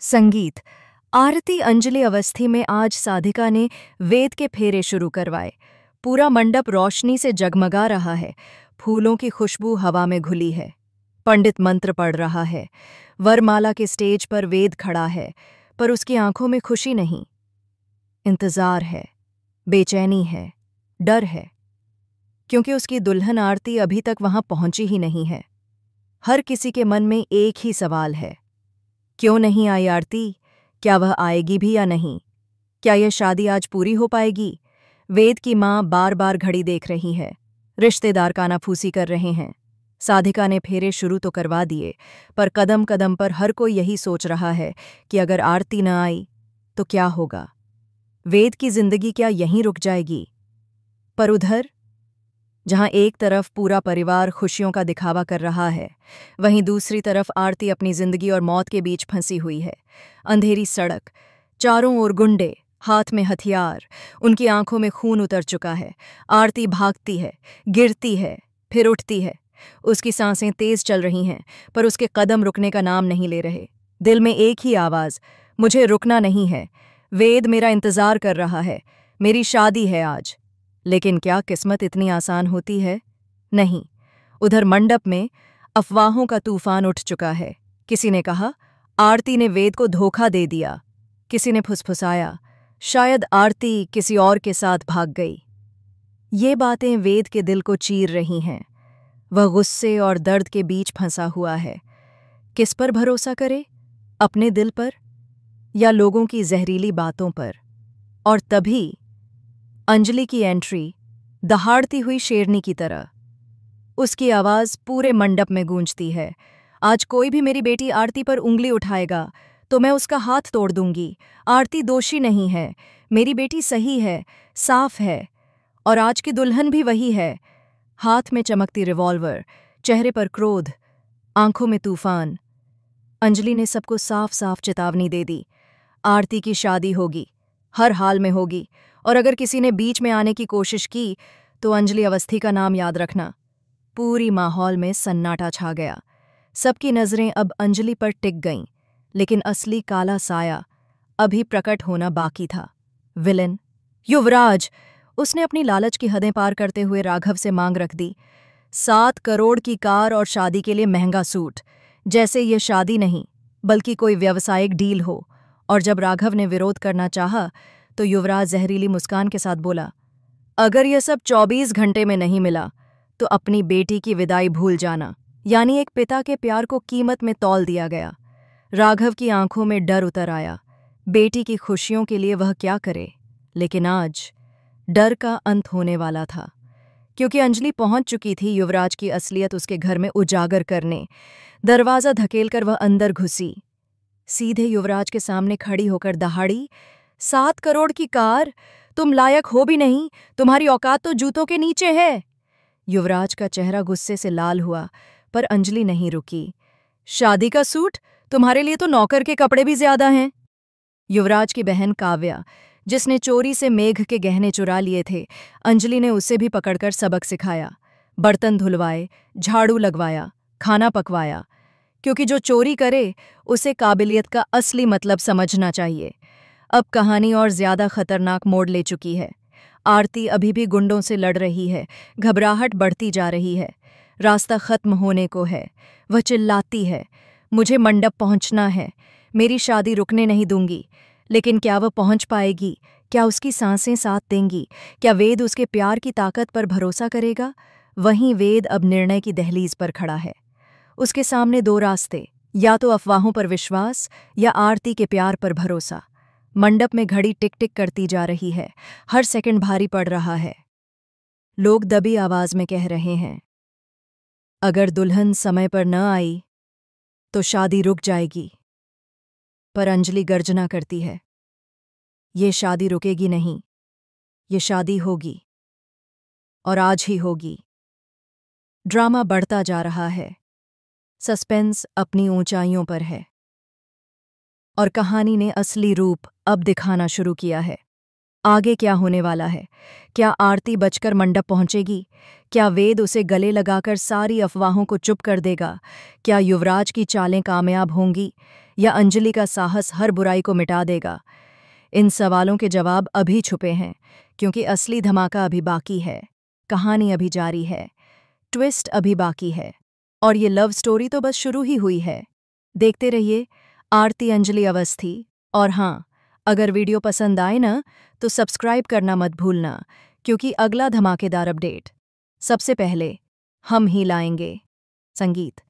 संगीत। आरती अंजलि अवस्थी में आज साधिका ने वेद के फेरे शुरू करवाए। पूरा मंडप रोशनी से जगमगा रहा है। फूलों की खुशबू हवा में घुली है। पंडित मंत्र पढ़ रहा है। वरमाला के स्टेज पर वेद खड़ा है, पर उसकी आंखों में खुशी नहीं, इंतजार है, बेचैनी है, डर है, क्योंकि उसकी दुल्हन आरती अभी तक वहां पहुंची ही नहीं है। हर किसी के मन में एक ही सवाल है, क्यों नहीं आई आरती? क्या वह आएगी भी या नहीं? क्या यह शादी आज पूरी हो पाएगी? वेद की मां बार बार घड़ी देख रही है। रिश्तेदार कानाफूसी कर रहे हैं। साधिका ने फेरे शुरू तो करवा दिए, पर कदम कदम पर हर कोई यही सोच रहा है कि अगर आरती न आई तो क्या होगा? वेद की जिंदगी क्या यहीं रुक जाएगी? पर उधर, जहां एक तरफ पूरा परिवार खुशियों का दिखावा कर रहा है, वहीं दूसरी तरफ आरती अपनी जिंदगी और मौत के बीच फंसी हुई है। अंधेरी सड़क, चारों ओर गुंडे, हाथ में हथियार, उनकी आंखों में खून उतर चुका है। आरती भागती है, गिरती है, फिर उठती है। उसकी सांसें तेज चल रही हैं, पर उसके कदम रुकने का नाम नहीं ले रहे। दिल में एक ही आवाज, मुझे रुकना नहीं है। वेद मेरा इंतजार कर रहा है। मेरी शादी है आज। लेकिन क्या किस्मत इतनी आसान होती है? नहीं। उधर मंडप में अफवाहों का तूफान उठ चुका है। किसी ने कहा आरती ने वेद को धोखा दे दिया। किसी ने फुसफुसाया शायद आरती किसी और के साथ भाग गई। ये बातें वेद के दिल को चीर रही हैं। वह गुस्से और दर्द के बीच फंसा हुआ है। किस पर भरोसा करे? अपने दिल पर या लोगों की जहरीली बातों पर? और तभी अंजलि की एंट्री, दहाड़ती हुई शेरनी की तरह। उसकी आवाज पूरे मंडप में गूंजती है। आज कोई भी मेरी बेटी आरती पर उंगली उठाएगा तो मैं उसका हाथ तोड़ दूंगी। आरती दोषी नहीं है। मेरी बेटी सही है, साफ है, और आज की दुल्हन भी वही है। हाथ में चमकती रिवॉल्वर, चेहरे पर क्रोध, आंखों में तूफान। अंजलि ने सबको साफ साफ चेतावनी दे दी। आरती की शादी होगी, हर हाल में होगी, और अगर किसी ने बीच में आने की कोशिश की तो अंजलि अवस्थी का नाम याद रखना। पूरी माहौल में सन्नाटा छा गया। सबकी नजरें अब अंजलि पर टिक गईं, लेकिन असली काला साया अभी प्रकट होना बाकी था। विलेन, युवराज। उसने अपनी लालच की हदें पार करते हुए राघव से मांग रख दी। 7 करोड़ की कार और शादी के लिए महंगा सूट, जैसे ये शादी नहीं बल्कि कोई व्यावसायिक डील हो। और जब राघव ने विरोध करना चाहा तो युवराज जहरीली मुस्कान के साथ बोला, अगर यह सब 24 घंटे में नहीं मिला तो अपनी बेटी की विदाई भूल जाना। यानी एक पिता के प्यार को कीमत में तौल दिया गया। राघव की आंखों में डर उतर आया। बेटी की खुशियों के लिए वह क्या करे? लेकिन आज डर का अंत होने वाला था, क्योंकि अंजलि पहुंच चुकी थी युवराज की असलियत उसके घर में उजागर करने। दरवाजा धकेलकर वह अंदर घुसी, सीधे युवराज के सामने खड़ी होकर दहाड़ी, 7 करोड़ की कार? तुम लायक हो भी नहीं। तुम्हारी औकात तो जूतों के नीचे है। युवराज का चेहरा गुस्से से लाल हुआ, पर अंजलि नहीं रुकी। शादी का सूट? तुम्हारे लिए तो नौकर के कपड़े भी ज्यादा हैं। युवराज की बहन काव्या, जिसने चोरी से मेघ के गहने चुरा लिए थे, अंजलि ने उसे भी पकड़कर सबक सिखाया। बर्तन धुलवाए, झाड़ू लगवाया, खाना पकवाया, क्योंकि जो चोरी करे उसे काबिलियत का असली मतलब समझना चाहिए। अब कहानी और ज्यादा खतरनाक मोड़ ले चुकी है। आरती अभी भी गुंडों से लड़ रही है। घबराहट बढ़ती जा रही है। रास्ता खत्म होने को है। वह चिल्लाती है, मुझे मंडप पहुंचना है। मेरी शादी रुकने नहीं दूंगी। लेकिन क्या वह पहुंच पाएगी? क्या उसकी सांसें साथ देंगी? क्या वेद उसके प्यार की ताकत पर भरोसा करेगा? वहीं वेद अब निर्णय की दहलीज पर खड़ा है। उसके सामने 2 रास्ते, या तो अफवाहों पर विश्वास या आरती के प्यार पर भरोसा। मंडप में घड़ी टिक टिक करती जा रही है। हर सेकंड भारी पड़ रहा है। लोग दबी आवाज में कह रहे हैं, अगर दुल्हन समय पर न आई तो शादी रुक जाएगी। पर अंजलि गर्जना करती है, ये शादी रुकेगी नहीं, ये शादी होगी, और आज ही होगी। ड्रामा बढ़ता जा रहा है। सस्पेंस अपनी ऊंचाइयों पर है, और कहानी ने असली रूप अब दिखाना शुरू किया है। आगे क्या होने वाला है? क्या आरती बचकर मंडप पहुंचेगी? क्या वेद उसे गले लगाकर सारी अफवाहों को चुप कर देगा? क्या युवराज की चालें कामयाब होंगी, या अंजलि का साहस हर बुराई को मिटा देगा? इन सवालों के जवाब अभी छुपे हैं, क्योंकि असली धमाका अभी बाकी है। कहानी अभी जारी है, ट्विस्ट अभी बाकी है, और ये लव स्टोरी तो बस शुरू ही हुई है। देखते रहिए आरती अंजलि अवस्थी। और हाँ, अगर वीडियो पसंद आए ना, तो सब्सक्राइब करना मत भूलना, क्योंकि अगला धमाकेदार अपडेट सबसे पहले हम ही लाएंगे। संगीत।